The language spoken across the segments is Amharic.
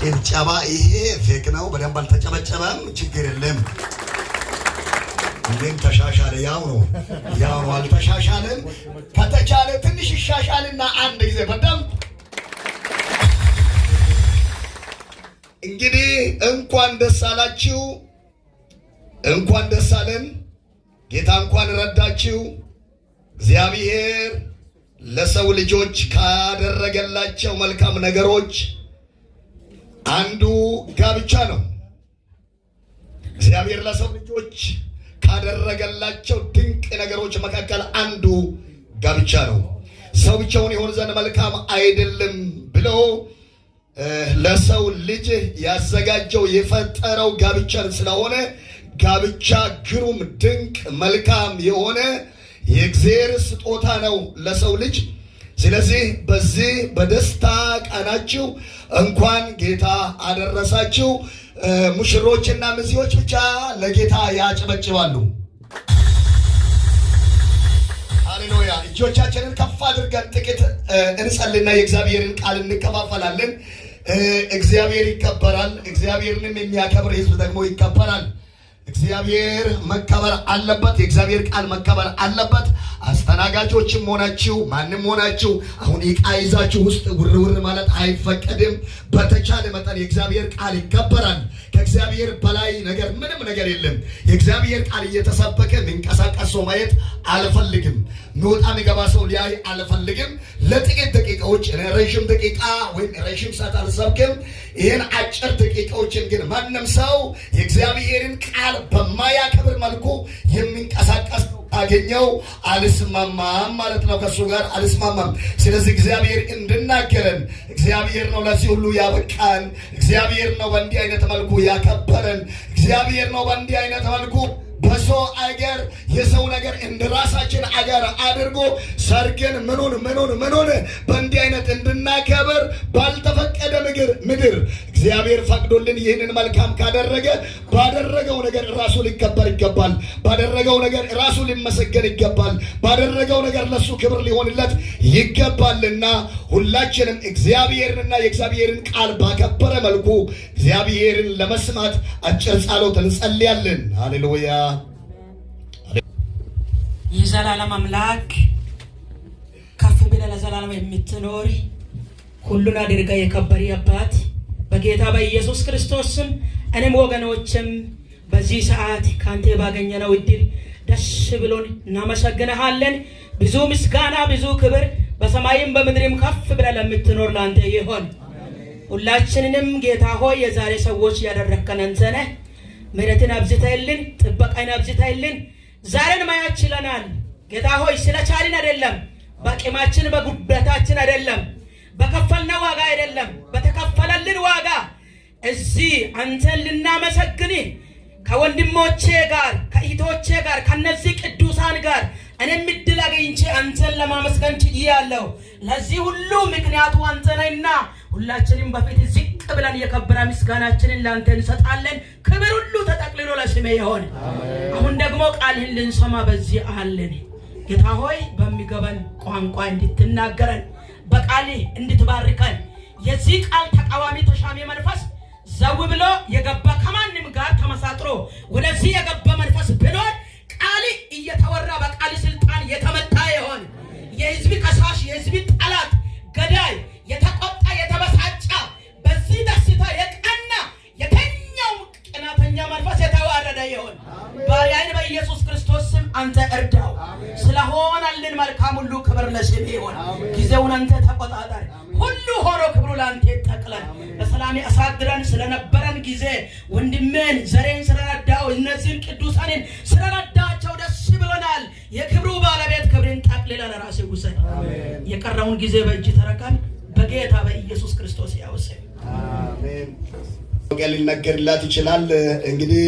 ጭብጨባ ይሄ ፌክ ነው። በደንብ አልተጨበጨበም፣ ችግር የለም። እንዴም ተሻሻለ? ያው ነው አልተሻሻለም። ከተቻለ ትንሽ ይሻሻልና አንድ ጊዜ በደንብ እንግዲህ እንኳን ደስ አላችሁ፣ እንኳን ደስ አለን። ጌታ እንኳን ረዳችሁ። እግዚአብሔር ለሰው ልጆች ካደረገላቸው መልካም ነገሮች አንዱ ጋብቻ ነው። እግዚአብሔር ለሰው ልጆች ካደረገላቸው ድንቅ ነገሮች መካከል አንዱ ጋብቻ ነው። ሰው ብቻውን ይሆን ዘንድ መልካም አይደለም ብሎ ለሰው ልጅ ያዘጋጀው የፈጠረው ጋብቻን ስለሆነ ጋብቻ ግሩም ድንቅ መልካም የሆነ የእግዚአብሔር ስጦታ ነው ለሰው ልጅ። ስለዚህ በዚህ በደስታ ቀናችሁ እንኳን ጌታ አደረሳችሁ። ሙሽሮችና ሚዜዎች ብቻ ለጌታ ያጨበጭባሉ። ሃሌሉያ! እጆቻችንን ከፍ አድርገን ጥቂት እንጸልና የእግዚአብሔርን ቃል እንከፋፈላለን። እግዚአብሔር ይከበራል። እግዚአብሔርንም የሚያከብር ሕዝብ ደግሞ ይከበራል። እግዚአብሔር መከበር አለበት። የእግዚአብሔር ቃል መከበር አለበት። አስተናጋጆችም ሆናችሁ ማንም ሆናችሁ አሁን ዕቃ ይዛችሁ ውስጥ ውርውር ማለት አይፈቀድም። በተቻለ መጠን የእግዚአብሔር ቃል ይከበራል። ከእግዚአብሔር በላይ ነገር ምንም ነገር የለም። የእግዚአብሔር ቃል እየተሰበከ የሚንቀሳቀስ ሰው ማየት አልፈልግም። ሚወጣ የሚገባ ሰው ሊያይ አልፈልግም። ለጥቂት ደቂቃዎች ረዥም ደቂቃ ወይም ረዥም ሰዓት አልሰብክም። ይህን አጭር ደቂቃዎችን ግን ማንም ሰው የእግዚአብሔርን ቃል በማያከብር መልኩ የሚንቀሳቀስ አገኘው አልስማማም ማለት ነው። ከሱ ጋር አልስማማም። ስለዚህ እግዚአብሔር እንድናገረን እግዚአብሔር ነው ለዚህ ሁሉ ያበቃን። እግዚአብሔር ነው በእንዲህ አይነት መልኩ ያከበረን። እግዚአብሔር ነው በእንዲህ አይነት መልኩ በሰው አገር የሰው ነገር እንደራሳችን አገር አድርጎ ሰርገን ምኑን በእንዲህ አይነት እንድናከብር ባልተፈቀደ ምድር እግዚአብሔር ፈቅዶልን ይህንን መልካም ካደረገ ባደረገው ነገር ራሱ ሊከበር ይገባል። ባደረገው ነገር ራሱ ሊመሰገን ይገባል። ባደረገው ነገር ለሱ ክብር ሊሆንለት ይገባልና ሁላችንም እግዚአብሔርንና የእግዚአብሔርን ቃል ባከበረ መልኩ እግዚአብሔርን ለመስማት አጭር ጸሎት እንጸልያለን። ሃሌሉያ! የዘላለም አምላክ ከፍ ብለህ ለዘላለም የምትኖር ሁሉን አድርጋ የከበሪ አባት በጌታ በኢየሱስ ክርስቶስ ስም እኔም ወገኖችም በዚህ ሰዓት ካንተ ባገኘነው እድል ደስ ብሎን እናመሰግንሃለን። ብዙ ምስጋና ብዙ ክብር በሰማይም በምድርም ከፍ ብለህ ለምትኖር ላንተ ይሆን። ሁላችንንም ጌታ ሆይ የዛሬ ሰዎች ያደረከን አንተ ነህ። ምሕረትን አብዝተህልን ጥበቃን አብዝተህልን ዛሬን ማየት ችለናል። ጌታ ሆይ ስለቻልን አይደለም፣ በቂማችን በጉዳታችን አይደለም፣ በከፈልነው ዋጋ አይደለም፣ በተከፈለልን ዋጋ እዚህ አንተን ልናመሰግንህ ከወንድሞቼ ጋር ከእህቶቼ ጋር ከነዚህ ቅዱሳን ጋር እኔም እድል አግኝቼ አንተን ለማመስገን ችያለሁ። ለዚህ ሁሉ ምክንያቱ አንተ ነህና ሁላችንም በፊት ዝቅ ብለን የከበረ ምስጋናችንን ላንተ እንሰጣለን። ክብር ሁሉ ተጠቅልሎ ለስሜ ይሁን። አሁን ደግሞ ቃልህን ልንሰማ በዚህ አለን። ጌታ ሆይ በሚገባን ቋንቋ እንድትናገረን በቃልህ እንድትባርከን የዚህ ቃል ተቃዋሚ ተሻሚ መንፈስ ዘው ብሎ የገባ ከማንም ጋር ተመሳጥሮ ወደዚህ የገባ መንፈስ ብሎን ቃል እየተወራ በቃል ስልጣን የተመታ ይሆን። የህዝብ ከሳሽ የህዝብ ጠላት ገዳይ የተቆጣ የተበሳጫ በዚህ ደስታ የቀና የተኛው ቅናተኛ መንፈስ የተዋረደ ይሆን። ባሪያን በኢየሱስ ክርስቶስ ስም አንተ እርዳው። ስለሆነልን መልካም ሁሉ ክብር ለስምህ ይሁን። ጊዜውን አንተ ተቆጣጠር። ሁሉ ሆኖ ክብሩ ላንተ ይጠቅላል። በሰላም አሳድረን ስለነበረን ጊዜ ወንድሜን ዘሬን ስለረዳው እነዚህን ቅዱሳንን ስለረዳቸው ደስ ብሎናል። የክብሩ ባለቤት ክብርን ጠቅልለ ለራስህ ውሰድ። የቀረውን ጊዜ በእጅ ተረከብ። በጌታ በኢየሱስ ክርስቶስ ያወሰን አሜን። ወንጌል ሊነገርላት ይችላል። እንግዲህ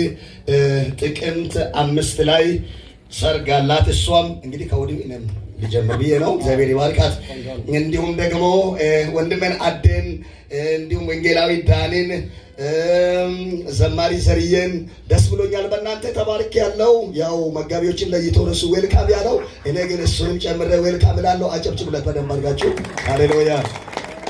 ጥቅምት 5 ላይ ሰርግ አላት። እሷም እንግዲህ ከወዲሁ እኔም ልጀምር ብዬ ነው። እግዚአብሔር ይባርካት። እንዲሁም ደግሞ ወንድሜን አደን እንዲሁም ወንጌላዊ ዳንን ዘማሪ ዘርየን ደስ ብሎኛል። በእናንተ ተባርክ ያለው ያው መጋቢዎችን ለይቶ እሱ ዌልካም ያለው እኔ ግን እሱንም ጨምሬ ዌልካም እላለሁ። አጨብጭቡለት በደንብ አድርጋችሁ። ሃሌሉያ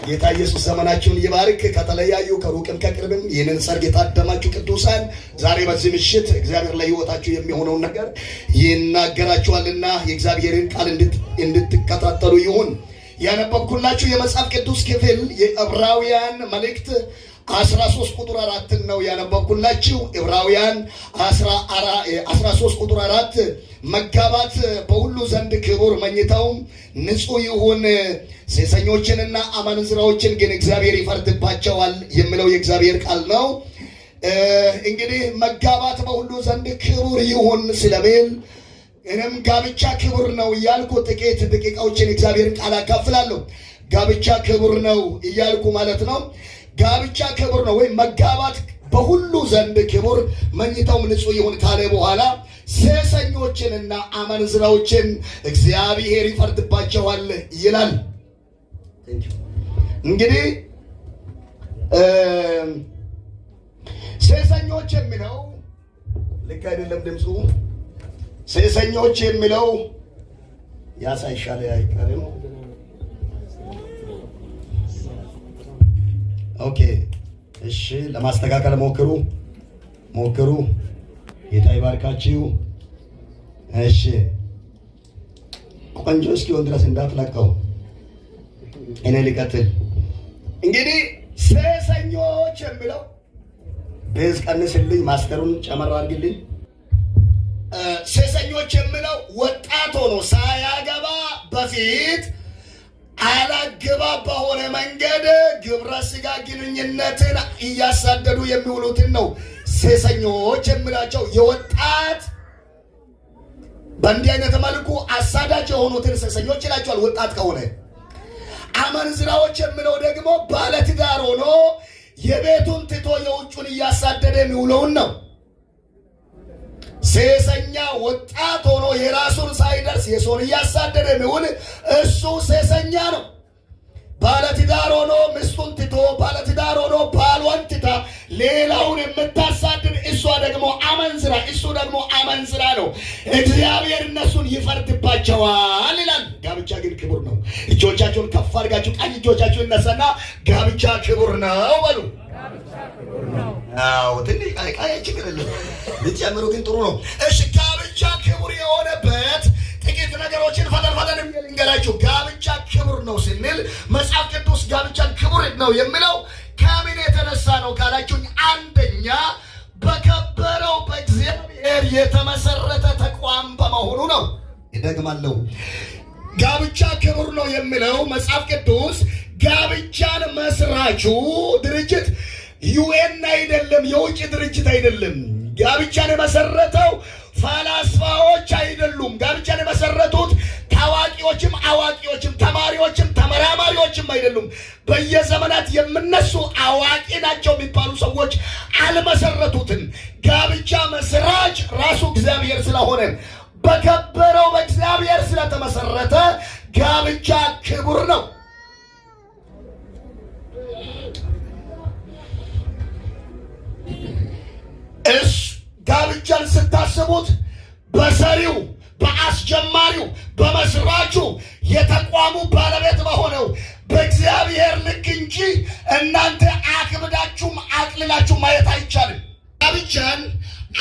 ጌታ ኢየሱስ ዘመናችሁን ይባርክ። ከተለያዩ ከሩቅም ከቅርብም ይህንን ሰርግ የታደማችሁ ቅዱሳን ዛሬ በዚህ ምሽት እግዚአብሔር ለሕይወታችሁ የሚሆነውን ነገር ይናገራችኋልና የእግዚአብሔርን ቃል እንድትከታተሉ ይሁን። ያነበብኩላችሁ የመጽሐፍ ቅዱስ ክፍል የዕብራውያን መልእክት 13 ቁጥር 4 ነው ያነበብኩላችሁ። ዕብራውያን 13 ቁጥር 4 መጋባት በሁሉ ዘንድ ክቡር፣ መኝታውም ንጹሕ ይሁን፣ ሴሰኞችንና አመንዝራዎችን ግን እግዚአብሔር ይፈርድባቸዋል የሚለው የእግዚአብሔር ቃል ነው። እንግዲህ መጋባት በሁሉ ዘንድ ክቡር ይሁን ስለሚል እኔም ጋብቻ ክቡር ነው እያልኩ ጥቂት ደቂቃዎችን እግዚአብሔርን ቃል አካፍላለሁ። ጋብቻ ክቡር ነው እያልኩ ማለት ነው። ጋብቻ ክቡር ነው ወይም መጋባት በሁሉ ዘንድ ክቡር፣ መኝታውም ንጹሕ ይሁን ካለ በኋላ ሴሰኞችንና አመንዝራዎችን እግዚአብሔር ይፈርድባቸዋል ይላል። እንግዲህ ሴሰኞች የሚለው ልክ አይደለም ድምፁ። ሴሰኞች የሚለው ያሳይሻል አይቀርም። ኦኬ እሺ፣ ለማስተካከል ሞክሩ። ጌታ ይባርካችሁ። እሺ፣ ቆንጆ እስኪሆን ድረስ እንዳትለቀው። እኔ ልቀጥል። እንግዲህ ሴሰኞች የሚለው ቤዝ ቀንስልኝ፣ ማስተሩን ጨመር አድርግልኝ። ሴሰኞች የሚለው ወጣት ሆኖ ሳያገባ በፊት አላግባብ በሆነ መንገድ ግብረ ስጋ ግንኙነትን እያሳደዱ የሚውሉትን ነው ሴሰኞች የሚላቸው። የወጣት በእንዲህ አይነት መልኩ አሳዳጅ የሆኑትን ሴሰኞች ይላቸዋል ወጣት ከሆነ። አመንዝራዎች የሚለው ደግሞ ባለትዳር ሆኖ የቤቱን ትቶ የውጩን እያሳደደ የሚውለውን ነው። ሴሰኛ ወጣት ሆኖ የራሱን ሳይደርስ የሰውን እያሳደደ የሚውል እሱ ሴሰኛ ነው። ባለትዳር ሆኖ ሚስቱን ትቶ፣ ባለትዳር ሆኖ ባሏን ትታ ሌላውን የምታሳድድ እሷ ደግሞ አመንዝራ፣ እሱ ደግሞ አመንዝራ ነው። እግዚአብሔር እነሱን ይፈርድባቸዋል ይላል። ጋብቻ ግን ክቡር ነው። እጆቻችሁን ከፍ አድርጋችሁ ቀኝ እጆቻችሁን እነሳና ጋብቻ ክቡር ነው በሉ። አዎ ትንሽ ቃይ ችግር የለም ልትጨምሩ ግን ጥሩ ነው። እሺ ጋብቻ ክቡር የሆነበት ጥቂት ነገሮችን ፈጠን ልንገራችሁ። ጋብቻ ክቡር ነው ስንል መጽሐፍ ቅዱስ ጋብቻን ክቡር ነው የሚለው ከምን የተነሳ ነው ካላችሁኝ፣ አንደኛ በከበረው በእግዚአብሔር የተመሰረተ ተቋም በመሆኑ ነው። ይደግማለሁ። ጋብቻ ክቡር ነው የሚለው መጽሐፍ ቅዱስ ጋብቻን መስራቹ ድርጅት ዩኤን አይደለም፣ የውጭ ድርጅት አይደለም። ጋብቻን የመሰረተው ፈላስፋዎች አይደሉም። ጋብቻን የመሰረቱት ታዋቂዎችም አዋቂዎችም ተማሪዎችም ተመራማሪዎችም አይደሉም። በየዘመናት የምነሱ አዋቂ ናቸው የሚባሉ ሰዎች አልመሰረቱትም። ጋብቻ መስራች ራሱ እግዚአብሔር ስለሆነ በከበረው በእግዚአብሔር ስለተመሰረተ ጋብቻ ክቡር ነው። ጋብቻን ስታስቡት በሰሪው በአስጀማሪው በመስራቹ የተቋሙ ባለቤት በሆነው በእግዚአብሔር ልክ እንጂ እናንተ አክብዳችሁም አቅልላችሁም ማየት አይቻልም። ጋብቻን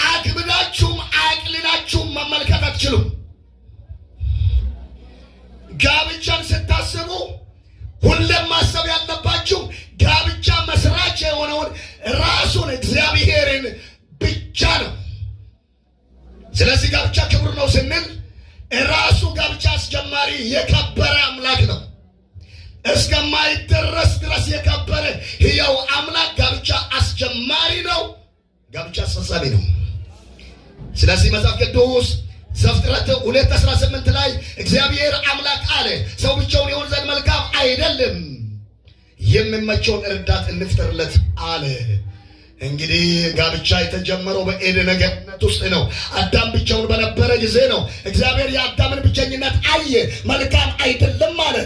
አክብዳችሁም አቅልላችሁም መመልከት አትችሉም። ጋብቻን ስታስቡ ሁሌም ማሰብ ያለባችሁ ጋብቻ መስራች የሆነውን ራሱን እግዚአብሔርን ብቻ ነው። ስለዚህ ጋብቻ ክቡር ነው ስንል ራሱ ጋብቻ አስጀማሪ የከበረ አምላክ ነው። እስከማይደረስ ድረስ የከበረ ሕያው አምላክ ጋብቻ አስጀማሪ ነው። ጋብቻ አስፈጻሚ ነው። ስለዚህ መጽሐፍ ቅዱስ ዘፍጥረት 2:18 ላይ እግዚአብሔር አምላክ አለ ሰው ብቻውን ይሆን ዘንድ መልካም አይደለም፣ የሚመቸውን ረዳት እንፍጠርለት አለ። እንግዲህ ጋብቻ የተጀመረው በኤደን ገነት ውስጥ ነው። አዳም ብቻውን በነበረ ጊዜ ነው። እግዚአብሔር የአዳምን ብቸኝነት አየ፣ መልካም አይደለም አለ።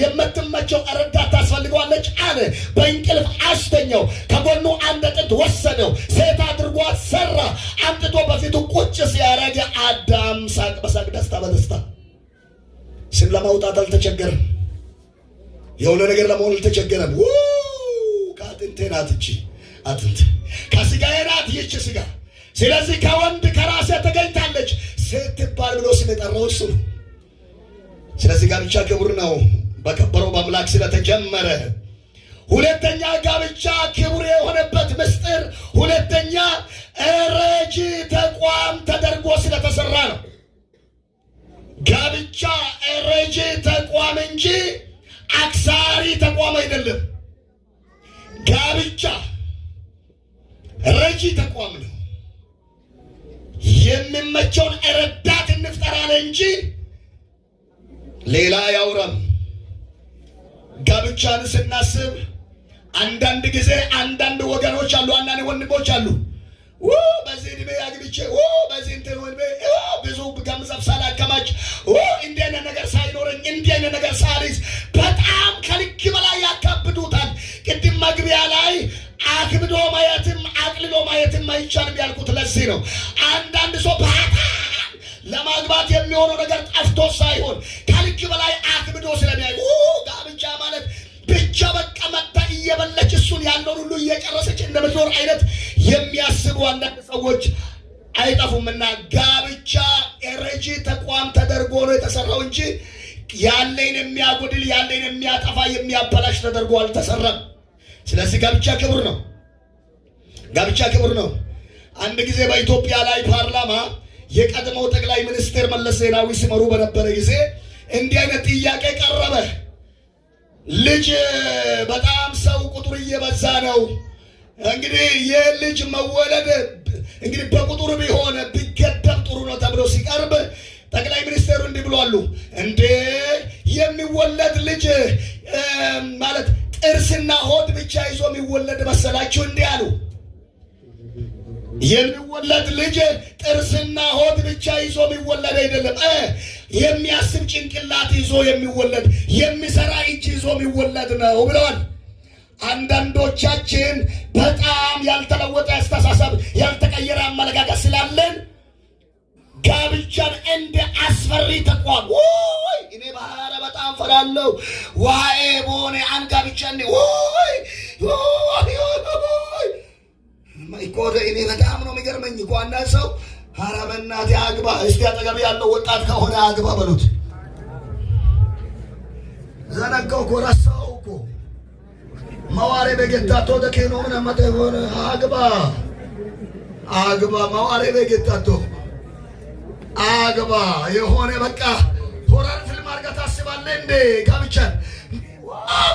የምትመቸው ረዳት ታስፈልገዋለች አለ። በእንቅልፍ አስተኛው፣ ከጎኑ አንድ ጥንድ ወሰደው፣ ሴት አድርጓት ሰራ፣ አምጥቶ በፊቱ ቁጭ ሲያረግ አዳም ሳቅ በሳቅ ደስታ በደስታ ስም ለማውጣት አልተቸገረም። የሆነ ነገር ለመሆን አልተቸገረም። ከአጥንቴ ናት እቺ አጥንት፣ ከስጋዬ ናት ይህች ስጋ። ስለዚህ ከወንድ ከራሴ ተገኝታለች ስትባል ብሎ ስም የጠራው እሱ ነው። ስለዚህ ጋብቻ ክቡር ነው በከበረው በአምላክ ስለተጀመረ። ሁለተኛ ጋብቻ ክቡር የሆነበት ምስጢር፣ ሁለተኛ ረጂ ተቋም ተደርጎ ስለተሰራ ነው። ጋብቻ ረጂ ተቋም እንጂ አክሳሪ ተቋም አይደለም። ጋብቻ ረጂ ተቋም ነው። የሚመቸውን ረዳት እንፍጠራለ እንጂ ሌላ ያውራም። ጋብቻን ስናስብ አንዳንድ ጊዜ አንዳንድ ወገኖች አሉ፣ አንዳንድ ወንድሞች አሉ በዚህ ዕድሜ አግብቼ በዚህ እንትን ወንድሜ ብዙ ገንዘብ ሳላከማች እንዲህ አይነት ነገር ሳይኖረኝ እንዲህ አይነት ነገር ሳልይዝ በጣም ከልክ በላይ ያካብዱታል። ቅድም መግቢያ ላይ አክብዶ ማየትም አቅልሎ ማየትም አይቻልም ያልኩት ለዚህ ነው። አንዳንድ ሰው በጣም ለማግባት የሚሆነው ነገር ጠፍቶ ሳይሆን ከልክ በላይ አክብዶ ስለሚያይ ጋብቻ ማለት ብቻ በቃ መጣ እየበለች እሱን ያለውን ሁሉ እየጨረሰች እንደምትኖር አይነት የሚያስቡ አንዳንድ ሰዎች አይጠፉምና ጋብቻ ረጂ ተቋም ተደርጎ ነው የተሰራው እንጂ ያለውን የሚያጎድል ያለውን የሚያጠፋ የሚያበላሽ ተደርጎ አልተሰራም። ስለዚህ ጋብቻ ክቡር ነው። ጋብቻ ክቡር ነው። አንድ ጊዜ በኢትዮጵያ ላይ ፓርላማ የቀድሞው ጠቅላይ ሚኒስትር መለስ ዜናዊ ሲመሩ በነበረ ጊዜ እንዲህ አይነት ጥያቄ ቀረበ። ልጅ በጣም ሰው ቁጥር እየበዛ ነው። እንግዲህ የልጅ መወለድ እንግዲህ በቁጥር ቢሆን ቢገደብ ጥሩ ነው ተብሎ ሲቀርብ ጠቅላይ ሚኒስትሩ እንዲህ ብሏሉ። እንዴ የሚወለድ ልጅ ማለት ጥርስና ሆድ ብቻ ይዞ የሚወለድ መሰላችሁ እንዲህ አሉ። የሚወለድ ልጅ ጥርስና ሆድ ብቻ ይዞ የሚወለድ አይደለም። የሚያስብ ጭንቅላት ይዞ የሚወለድ የሚሰራ እጅ ይዞ የሚወለድ ነው ብለዋል። አንዳንዶቻችን በጣም ያልተለወጠ አስተሳሰብ ያልተቀየረ አመለካከት ስላለን ጋብቻን እንደ አስፈሪ ተቋም እኔ ባህረ በጣም ፈራለሁ ዋኤ ቦኔ አንጋብቻ እንዴ ማይኮደ እኔ በጣም ነው የሚገርመኝ እኮ አንዳንድ ሰው ኧረ በእናትህ አግባ እስቲ አጠገብ ያለው ወጣት ከሆነ አግባ በሉት። ዘነጋው እኮ ረሳው እኮ መዋሬ በጌታቶ ደከኖ ምን አመጣ ሆነ አግባ መዋሬ በጌታቶ አግባ የሆነ በቃ ሆራር ፊልም አድርገህ ታስባለህ እንዴ? ጋብቻን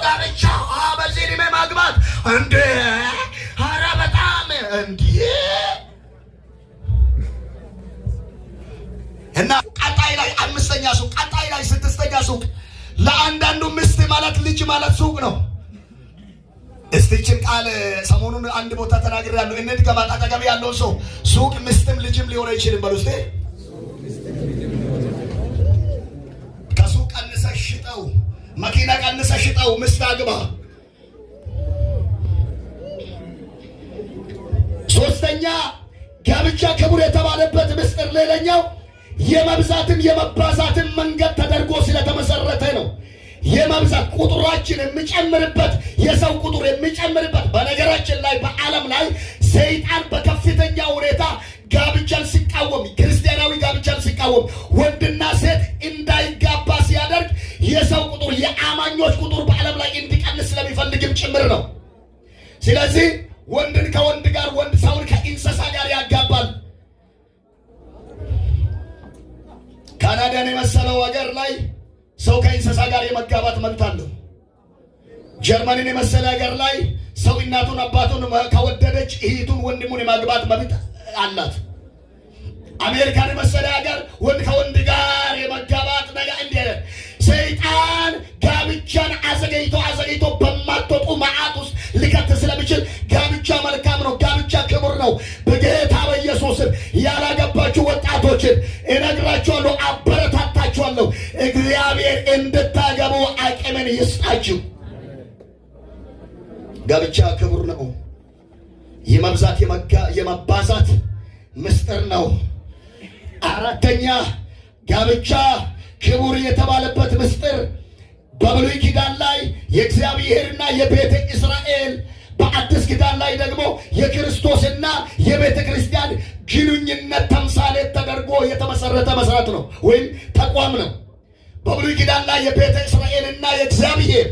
ጋብቻ በዚህ ዕድሜ ማግባት እንዴ? ኧረ በጣም እንዴ! እና ቀጣይ ላይ አምስተኛ ሱቅ፣ ቀጣይ ላይ ስድስተኛ ሱቅ። ለአንዳንዱ ምስት ማለት ልጅ ማለት ሱቅ ነው። እስቲችን ቃል ሰሞኑን አንድ ቦታ ተናግሬያለሁ። እንዴት ከማጣ አጠገብ ያለው ሰው ሱቅ ምስትም ልጅም ሊሆን አይችልም በሉ እስቲ። ከሱቅ ቀንሰህ ሽጠው፣ መኪና ቀንሰህ ሽጠው፣ ምስት አግባ። ሶስተኛ ጋብቻ ክቡር የተባለበት ምስጢር ሌላኛው የመብዛትም የመባዛትም መንገድ ተደርጎ ስለተመሰረተ ነው። የመብዛት ቁጥራችን የሚጨምርበት የሰው ቁጥር የሚጨምርበት። በነገራችን ላይ በዓለም ላይ ሰይጣን በከፍተኛ ሁኔታ ጋብቻን ሲቃወም፣ ክርስቲያናዊ ጋብቻን ሲቃወም፣ ወንድና ሴት እንዳይጋባ ሲያደርግ የሰው ቁጥር የአማኞች ቁጥር በዓለም ላይ እንዲቀንስ ስለሚፈልግም ጭምር ነው። ስለዚህ ወንድን ከወንድ ጋር፣ ወንድ ሰውን ከእንስሳ ጋር ያጋባል። ካናዳን የመሰለው ሀገር ላይ ሰው ከእንስሳ ጋር የመጋባት መብት አለው። ጀርመንን የመሰለ ሀገር ላይ ሰው እናቱን አባቱን ከወደደች እህቱን ወንድሙን የማግባት መብት አላት። አሜሪካን የመሰለ ሀገር ወንድ ከወንድ ጋር የመጋባት ነገር እንዲህ ሰይጣን ጋብቻን አዘገይቶ በማትወጡ መዓት ውስጥ ሊከት ስለሚችል ጋብቻ መልካም ነው። ጋብቻ ክቡር ነው። በጌታ በኢየሱስም ያላገባችሁ ወጣቶችን እነግራችኋለሁ፣ አበረታታችኋለሁ። እግዚአብሔር እንድታገቡ አቅምን ይስጣችሁ። ጋብቻ ክቡር ነው። የመብዛት የመባዛት ምስጢር ነው። አራተኛ ጋብቻ ክቡር የተባለበት ምስጢር በብሉይ ኪዳን ላይ የእግዚአብሔርና የቤተ እስራኤል፣ በአዲስ ኪዳን ላይ ደግሞ የክርስቶስና የቤተ ክርስቲያን ግንኙነት ተምሳሌት ተደርጎ የተመሰረተ መሰረት ነው ወይም ተቋም ነው። በብሉይ ኪዳን ላይ የቤተ እስራኤልና የእግዚአብሔር፣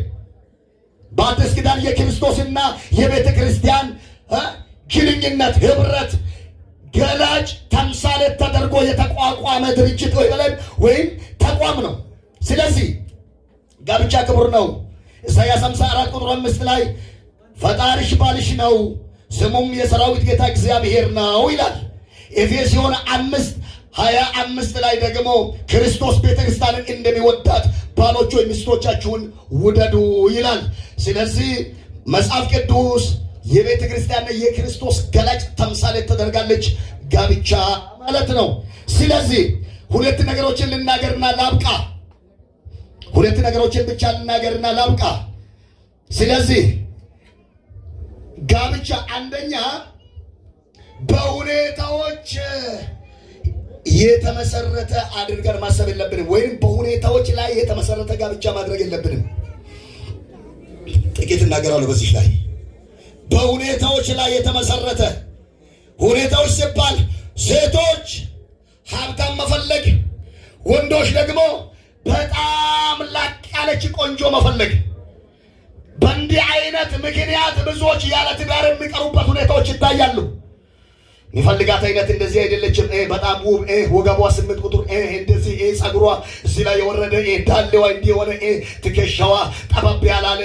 በአዲስ ኪዳን የክርስቶስና የቤተ ክርስቲያን ግንኙነት ህብረት ገላጭ ተምሳሌት ተደርጎ የተቋቋመ ድርጅት ወይም ተቋም ነው። ስለዚህ ጋብቻ ክቡር ነው። ኢሳይያስ 54 ቁጥር 5 ላይ ፈጣሪሽ ባልሽ ነው ስሙም የሰራዊት ጌታ እግዚአብሔር ነው ይላል። ኤፌሶን 5:25 ላይ ደግሞ ክርስቶስ ቤተክርስቲያንን እንደሚወዳት ባሎች ሆይ ሚስቶቻችሁን ውደዱ ይላል። ስለዚህ መጽሐፍ ቅዱስ የቤተ ክርስቲያንና የክርስቶስ ገላጭ ተምሳሌት ተደርጋለች ጋብቻ ማለት ነው። ስለዚህ ሁለት ነገሮችን ልናገርና ላብቃ። ሁለት ነገሮችን ብቻ ልናገርና ላብቃ። ስለዚህ ጋብቻ አንደኛ በሁኔታዎች የተመሰረተ አድርገን ማሰብ የለብንም፣ ወይም በሁኔታዎች ላይ የተመሰረተ ጋብቻ ማድረግ የለብንም። ጥቂት እናገራለሁ በዚህ ላይ። በሁኔታዎች ላይ የተመሰረተ ሁኔታዎች ሲባል ሴቶች ሀብታም መፈለግ፣ ወንዶች ደግሞ በጣም ላቅ ያለች ቆንጆ መፈለግ። በእንዲህ አይነት ምክንያት ብዙዎች ያለ ትዳር የሚቀሩበት ሁኔታዎች ይታያሉ። የሚፈልጋት አይነት እንደዚህ አይደለችም፣ በጣም ውብ፣ ወገቧ 8 ቁጥር፣ እንደዚህ ጸጉሯ እዚህ ላይ የወረደ፣ ዳሌዋ እንዲህ የሆነ፣ ትከሻዋ ጠበብ ያላለ፣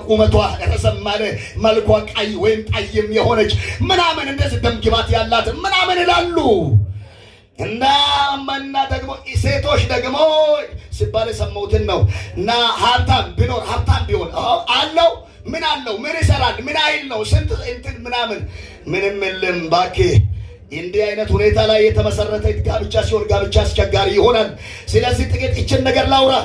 ቁመቷ ረዘም ያለ፣ መልኳ ቀይ ወይም ጠይም የሆነች ምናምን፣ እንደዚህ ደም ግባት ያላት ምናምን ይላሉ። እና ደግሞ ሴቶች ደግሞ ሲባል የሰማሁትን ነው። እና ሀብታም ቢሆን አለው ምን አለው? ምን ይሰራል? ምን አይል ነው? ስንት እንትን ምናምን ምንም የለም። እባክህ እንዲህ አይነት ሁኔታ ላይ የተመሰረተ ጋብቻ ሲሆን ጋብቻ አስቸጋሪ ይሆናል። ስለዚህ ጥቂት ይችን ነገር ላውራ።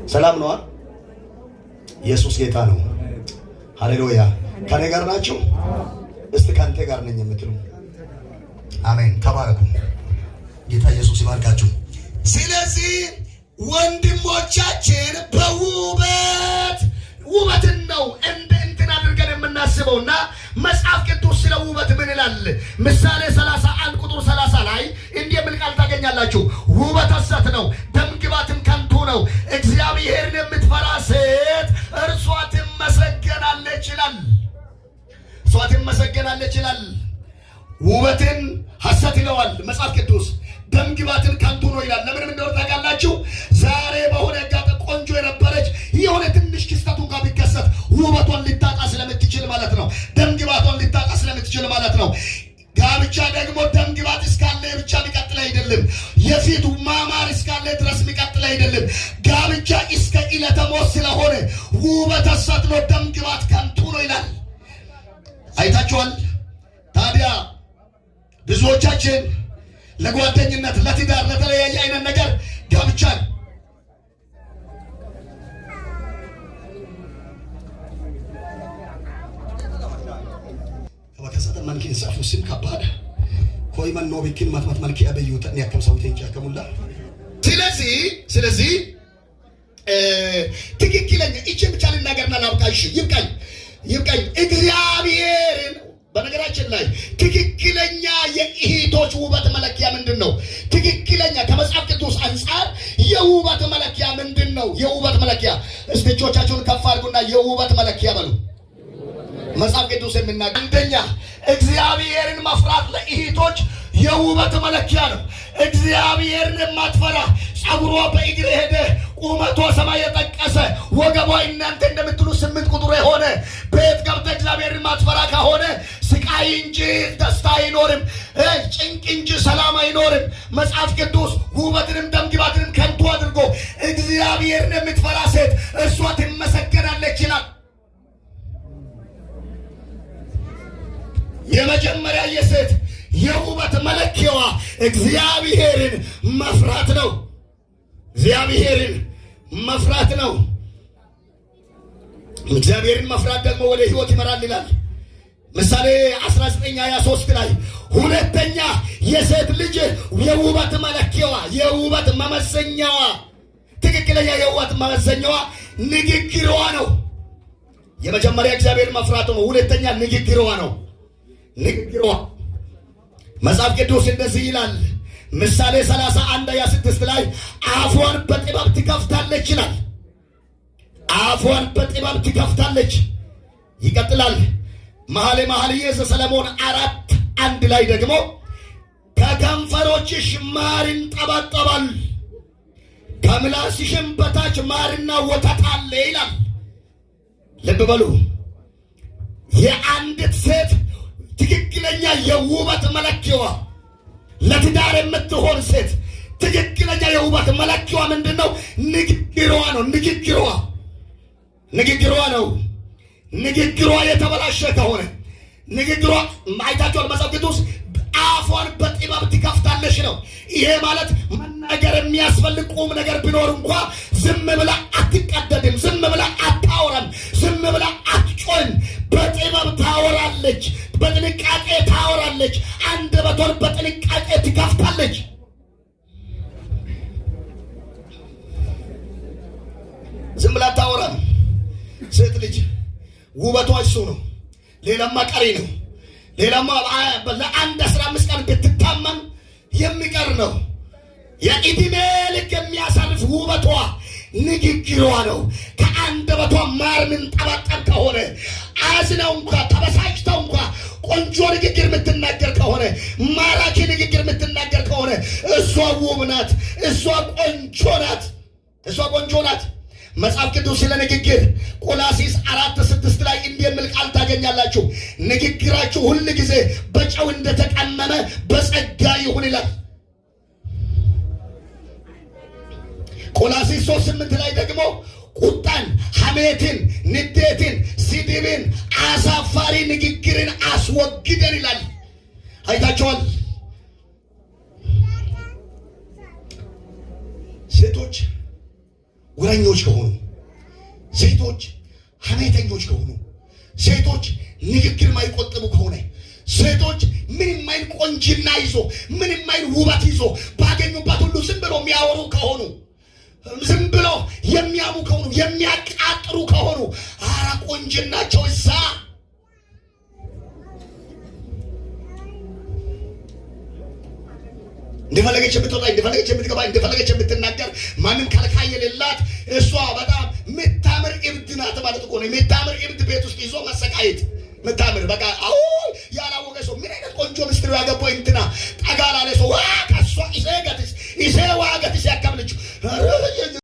ሰላም ነዋ። ኢየሱስ ጌታ ነው። ሃሌሉያ። ከኔ ጋር ናችሁ? እስቲ ካንተ ጋር ነኝ የምትሉ አሜን። ተባረኩ። ጌታ ኢየሱስ ይባርካችሁ። ስለዚህ ወንድሞቻችን ውበትን ነው እንትን አድርገን የምናስበውና መጽሐፍ ቅዱስ ስለ ውበት ምን ይላል? ምሳሌ 31 ቁጥር 30 ላይ እንዲህ የሚል ቃል ታገኛላችሁ። ውበት ሐሰት ነው፣ ደምግባትም ከንቱ ነው፣ እግዚአብሔርን የምትፈራ ሴት እርሷ ትመሰገናለች ይላል። እርሷ ትመሰገናለች ይላል። ውበትን ሐሰት ይለዋል መጽሐፍ ቅዱስ። ደምግባትን ከንቱ ነው ይላል። ለምንም እንደሆነ ታውቃላችሁ? ዛሬ በሆነ ቆንጆ የነበረች የሆነ ትንሽ ክስተቱ ጋር ቢከሰት ውበቷን ሊታጣ ስለምትችል ማለት ነው። ደምግባቷን ሊታጣ ስለምትችል ማለት ነው። ጋብቻ ደግሞ ደምግባት እስካለ ብቻ የሚቀጥል አይደለም። የፊቱ ማማር እስካለ ድረስ የሚቀጥል አይደለም። ጋብቻ እስከ ዕለተ ሞት ስለሆነ ውበት ሐሰት ነው፣ ደምግባት ከንቱ ነው ይላል። አይታችኋል? ታዲያ ብዙዎቻችን ለጓደኝነት፣ ለትዳር፣ ለተለያየ አይነት ነገር ጋብቻን ወከሰተ ማንኪን ጻፉ ስም ከባድ ኮይ ማን ነው ቢኪን ማትማት ማልኪ አበዩ ተን ያከም ሰው ተንጫ ከሙላ ስለዚህ ትክክለኛ እቺ ብቻ ልናገርና ላብቃሽ። ይብቃኝ። እግዚአብሔርን በነገራችን ላይ ትክክለኛ የእህቶች ውበት መለኪያ ምንድን ነው? ትክክለኛ ከመጽሐፍ ቅዱስ አንጻር የውበት መለኪያ ምንድን ነው? የውበት መለኪያ እስቲ እጆቻችሁን ከፍ አድርጉና የውበት መለኪያ በሉ። መጽሐፍ ቅዱስ የሚናገር አንደኛ እግዚአብሔርን መፍራት ለእህቶች የውበት መለኪያ ነው። እግዚአብሔርን የማትፈራ ጸጉሯ በእግር ሄደ፣ ቁመቷ ሰማይ የጠቀሰ፣ ወገቧ እናንተ እንደምትሉ 8 ቁጥር የሆነ ቤት ገብተ እግዚአብሔርን ማትፈራ ከሆነ ስቃይ እንጂ ደስታ አይኖርም፣ ጭንቅ እንጂ ሰላም አይኖርም። መጽሐፍ ቅዱስ ውበትንም ደምግባትንም ከንቱ አድርጎ እግዚአብሔርን የምትፈራ ሴት እርሷ ትመሰገናለች ይላል። የመጀመሪያ የሴት የውበት መለኪያዋ እግዚአብሔርን መፍራት ነው። እግዚአብሔርን መፍራት ነው። እግዚአብሔርን መፍራት ደግሞ ወደ ሕይወት ይመራል ይላል። ምሳሌ 19:23 ላይ ሁለተኛ የሴት ልጅ የውበት መለኪያዋ የውበት መመዘኛዋ ትክክለኛ የውበት መመዘኛዋ ንግግሯ ነው። የመጀመሪያ እግዚአብሔር መፍራቱ ነው። ሁለተኛ ንግግሯ ነው። ንግግሯ መጽሐፍ ቅዱስ እንደዚህ ይላል። ምሳሌ 31:26 ላይ አፏን በጥበብ ትከፍታለች ይላል። አፏን በጥበብ ትከፍታለች። ይቀጥላል። መኃልየ ዘሰሎሞን 4:1 ላይ ደግሞ ከከንፈሮችሽ ማር ይንጠባጠባል፣ ከምላስሽም በታች ማርና ወተት አለ ይላል። ልብ በሉ። የአንዲት ሴት ትክክለኛ የውበት መለኪያዋ ለትዳር የምትሆን ሴት ትክክለኛ የውበት መለኪያዋ ምንድነው? ንግግሯ ነው። ንግግሯ ነው። ንግግሯ የተበላሸ ከሆነ ንግግሯ አይታችኋል። መጽሐፍ ቅዱስ አፏን በጥበብ ትከፍታለች ነው። ይሄ ማለት መናገር የሚያስፈልግ ቁም ነገር ቢኖር እንኳ ዝም ብላ አትቀደድም፣ ዝም ብላ አታወራም፣ ዝም ብላ አትጮህም። በጥበብ ታወራለች፣ በጥንቃቄ ታወራለች፣ አንደበቷን በጥንቃቄ ትከፍታለች። ዝም ብላ አታወራም። ሴት ልጅ ውበቷ እሱ ነው። ሌላማ ቀሪ ነው። ሌላማ ለአንድ 15 ቀን ብትታመም የሚቀር ነው። የዕድሜ ልክ የሚያሳልፍ ውበቷ ንግግሯ ነው። ከአንደበቷ ማር ምንጠባጠብ ከሆነ አዝነው እንኳ ተበሳጭተው እንኳ ቆንጆ ንግግር የምትናገር ከሆነ ማራኪ ንግግር የምትናገር ከሆነ እሷ ውብ ናት። እሷ ቆንጆ ናት። መጽሐፍ ቅዱስ ስለ ንግግር ቆላሲስ 4:6 ላይ እንዲህ የሚል ቃል ታገኛላችሁ። ንግግራችሁ ሁል ጊዜ በጨው እንደተቀመመ በጸጋ ይሁን ይላል። ቆላሲስ 3:8 ላይ ደግሞ ቁጣን፣ ሐሜትን፣ ንዴትን፣ ስድብን፣ አሳፋሪ ንግግርን አስወግደን ይላል። አይታችኋል። ሴቶች ወረኞች ከሆኑ፣ ሴቶች ሐሜተኞች ከሆኑ፣ ሴቶች ንግግር ማይቆጥቡ ከሆነ፣ ሴቶች ምንም አይል ቆንጅና ይዞ ምንም አይል ውበት ይዞ ባገኙባት ሁሉ ዝም ብሎ የሚያወሩ ከሆኑ፣ ዝም ብሎ የሚያሙ ከሆኑ፣ የሚያቃጥሩ ከሆኑ አራ ቆንጅናቸው እዛ እንደፈለገች የምትወጣ እንደፈለገች የምትገባ እንደፈለገች የምትናገር ማንም ከልካይ የሌላት እሷ በጣም ምታምር እብድ ናት ማለት እኮ ነው። ምታምር እብድ ቤት ውስጥ ይዞ መሰቃየት ምታምር በቃ ያላወቀ ሰው ምን አይነት ቆንጆ ሚስትር ያገባው እንትና ጠጋ ላለ ሰው ከሷ ኢሴ ዋገትስ ያከብልች